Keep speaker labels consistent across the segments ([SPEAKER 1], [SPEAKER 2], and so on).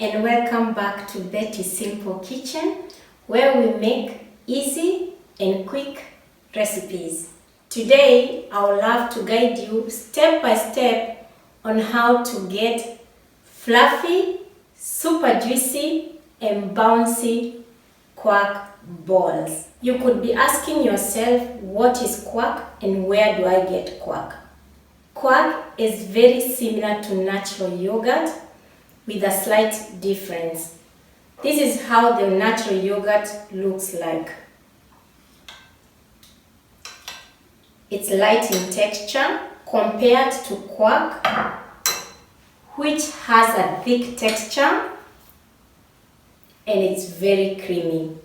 [SPEAKER 1] and welcome back to Betty's Simple Kitchen, where we make easy and quick recipes. Today I would love to guide you step by step on how to get fluffy, super juicy and bouncy Quark balls. You could be asking yourself, what is Quark and where do I get Quark? Quark is very similar to natural yogurt with a slight difference. This is how the natural yogurt looks like. It's light in texture compared to Quark, which has a thick texture and it's very creamy.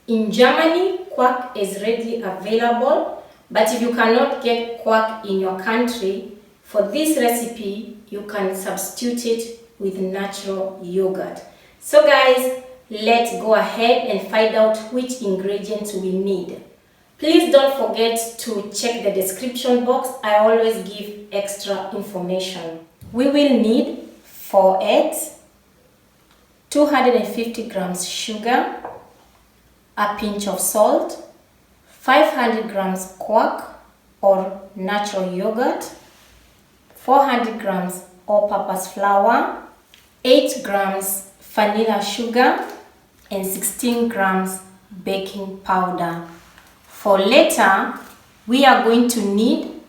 [SPEAKER 1] In Germany, Quark is readily available, but if you cannot get Quark in your country, for this recipe, you can substitute it with natural yogurt. So guys, let's go ahead and find out which ingredients we need. Please don't forget to check the description box. I always give extra information. We will need 4 eggs, 250 grams sugar, a pinch of salt, 500 grams Quark or natural yogurt, 400 grams all-purpose flour, 8 grams vanilla sugar, and 16 grams baking powder. For later, we are going to need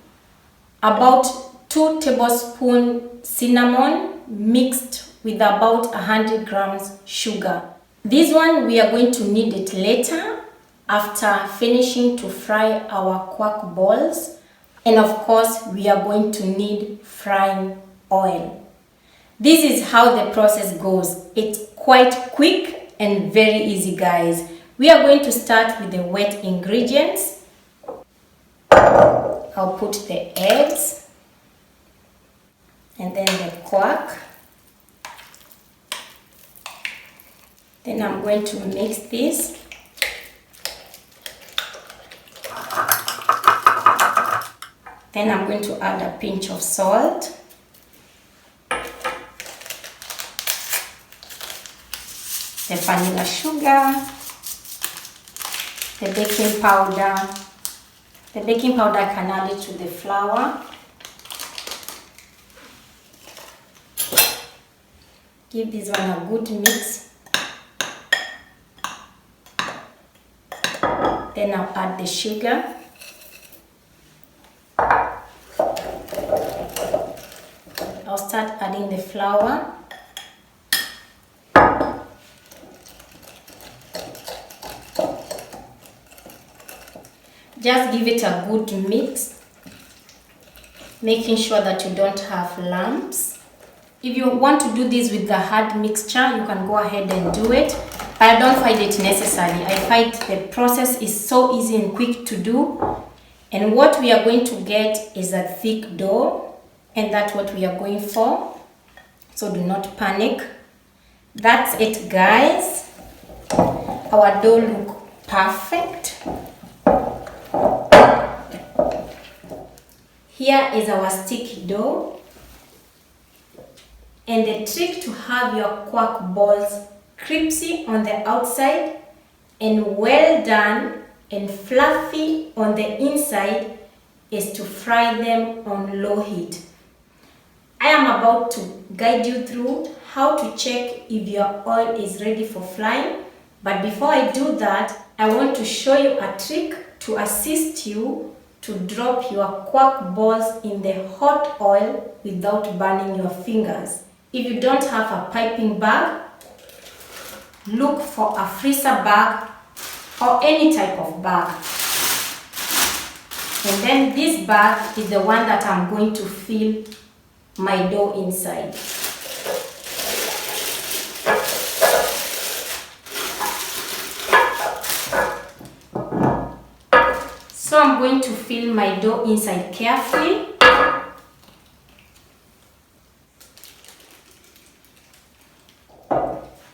[SPEAKER 1] about 2 tablespoons cinnamon mixed with about 100 grams sugar. This one we are going to need it later after finishing to fry our Quark balls. And of course, we are going to need frying oil. This is how the process goes. It's quite quick and very easy, guys. We are going to start with the wet ingredients. I'll put the eggs and then the Quark. Then I'm going to mix this. Then I'm going to add a pinch of salt. The vanilla sugar. The baking powder. The baking powder I can add it to the flour. Give this one a good mix. Then I'll add the sugar. I'll start adding the flour. Just give it a good mix, making sure that you don't have lumps. If you want to do this with the hard mixture, you can go ahead and do it, but I don't find it necessary. I find the process is so easy and quick to do. And what we are going to get is a thick dough, and that's what we are going for. So do not panic. That's it, guys. Our dough looks perfect. Here is our sticky dough. And the trick to have your Quark balls cripsy on the outside and well done and fluffy on the inside is to fry them on low heat. I am about to guide you through how to check if your oil is ready for frying, but before I do that, I want to show you a trick to assist you to drop your Quark balls in the hot oil without burning your fingers. If you don't have a piping bag, look for a freezer bag or any type of bag. And then this bag is the one that I'm going to fill my dough inside. So I'm going to fill my dough inside carefully.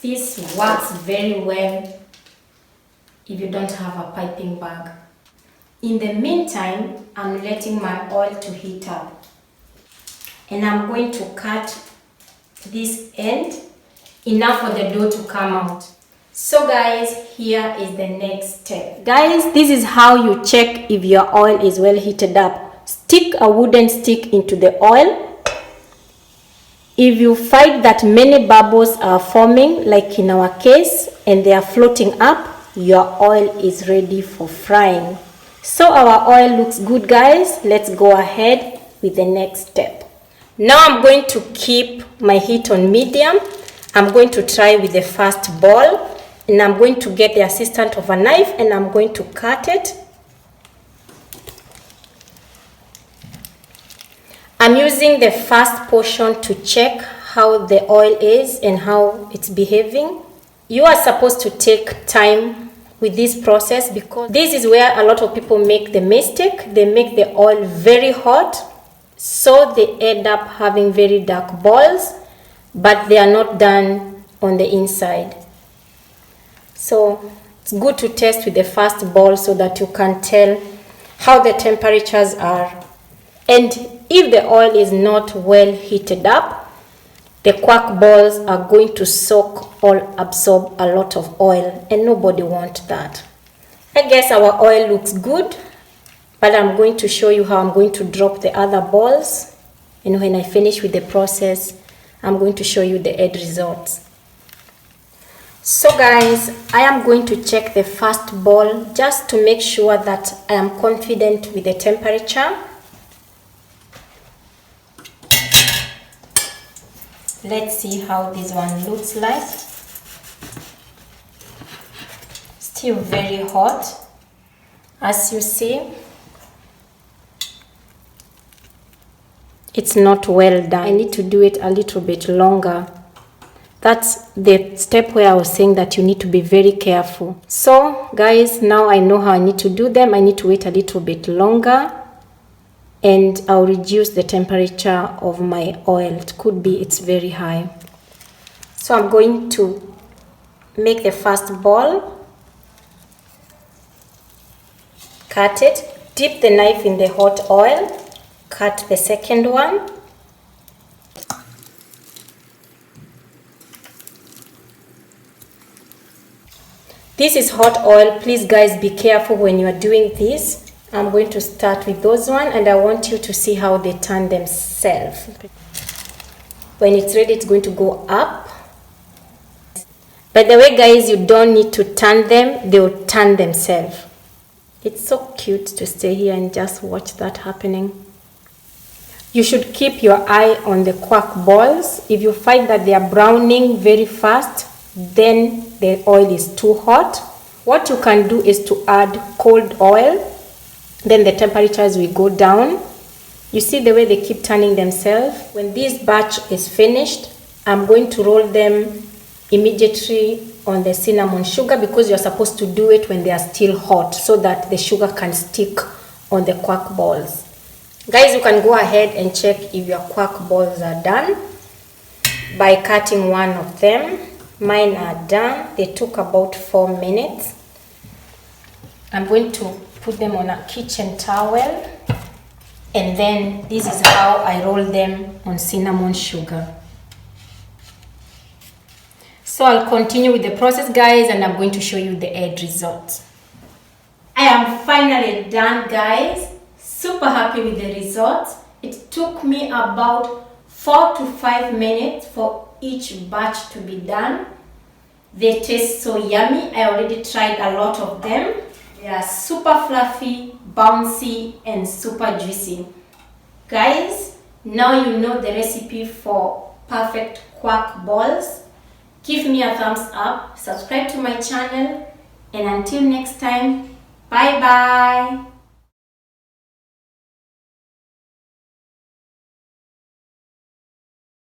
[SPEAKER 1] This works very well if you don't have a piping bag. In the meantime, I'm letting my oil to heat up. And I'm going to cut this end enough for the dough to come out. So guys, here is the next step. Guys, this is how you check if your oil is well heated up. Stick a wooden stick into the oil. If you find that many bubbles are forming, like in our case, and they are floating up, your oil is ready for frying. So our oil looks good, guys. Let's go ahead with the next step. Now I'm going to keep my heat on medium. I'm going to try with the first ball, and I'm going to get the assistance of a knife, and I'm going to cut it. I'm using the first portion to check how the oil is and how it's behaving. You are supposed to take time with this process because this is where a lot of people make the mistake. They make the oil very hot, so they end up having very dark balls, but they are not done on the inside. So it's good to test with the first ball so that you can tell how the temperatures are. And if the oil is not well heated up, the quark balls are going to soak or absorb a lot of oil, and nobody wants that. I guess our oil looks good, but I'm going to show you how I'm going to drop the other balls. And when I finish with the process, I'm going to show you the end results. So guys, I am going to check the first ball just to make sure that I am confident with the temperature. Let's see how this one looks like. Still very hot, as you see. It's not well done. I need to do it a little bit longer. That's the step where I was saying that you need to be very careful. So guys, now I know how I need to do them. I need to wait a little bit longer, and I'll reduce the temperature of my oil. It could be it's very high. So I'm going to make the first ball, cut it, dip the knife in the hot oil, cut the second one. This is hot oil. Please guys, be careful when you are doing this. I'm going to start with those one, and I want you to see how they turn themselves. When it's ready, it's going to go up. By the way guys, you don't need to turn them, they will turn themselves. It's so cute to stay here and just watch that happening. You should keep your eye on the quark balls. If you find that they are browning very fast, then the oil is too hot. What you can do is to add cold oil, then the temperatures will go down. You see the way they keep turning themselves. When this batch is finished, I'm going to roll them immediately on the cinnamon sugar, because you're supposed to do it when they are still hot so that the sugar can stick on the quark balls. Guys, you can go ahead and check if your quark balls are done by cutting one of them. Mine are done. They took about 4 minutes. I'm going to put them on a kitchen towel, and then this is how I roll them on cinnamon sugar. So I'll continue with the process guys, and I'm going to show you the end result. I am finally done guys. Super happy with the results. It took me about 4 to 5 minutes for each batch to be done. They taste so yummy. I already tried a lot of them. They are super fluffy, bouncy, and super juicy. Guys, now you know the recipe for perfect quark balls. Give me a thumbs up, subscribe to my channel, and until next time, bye bye.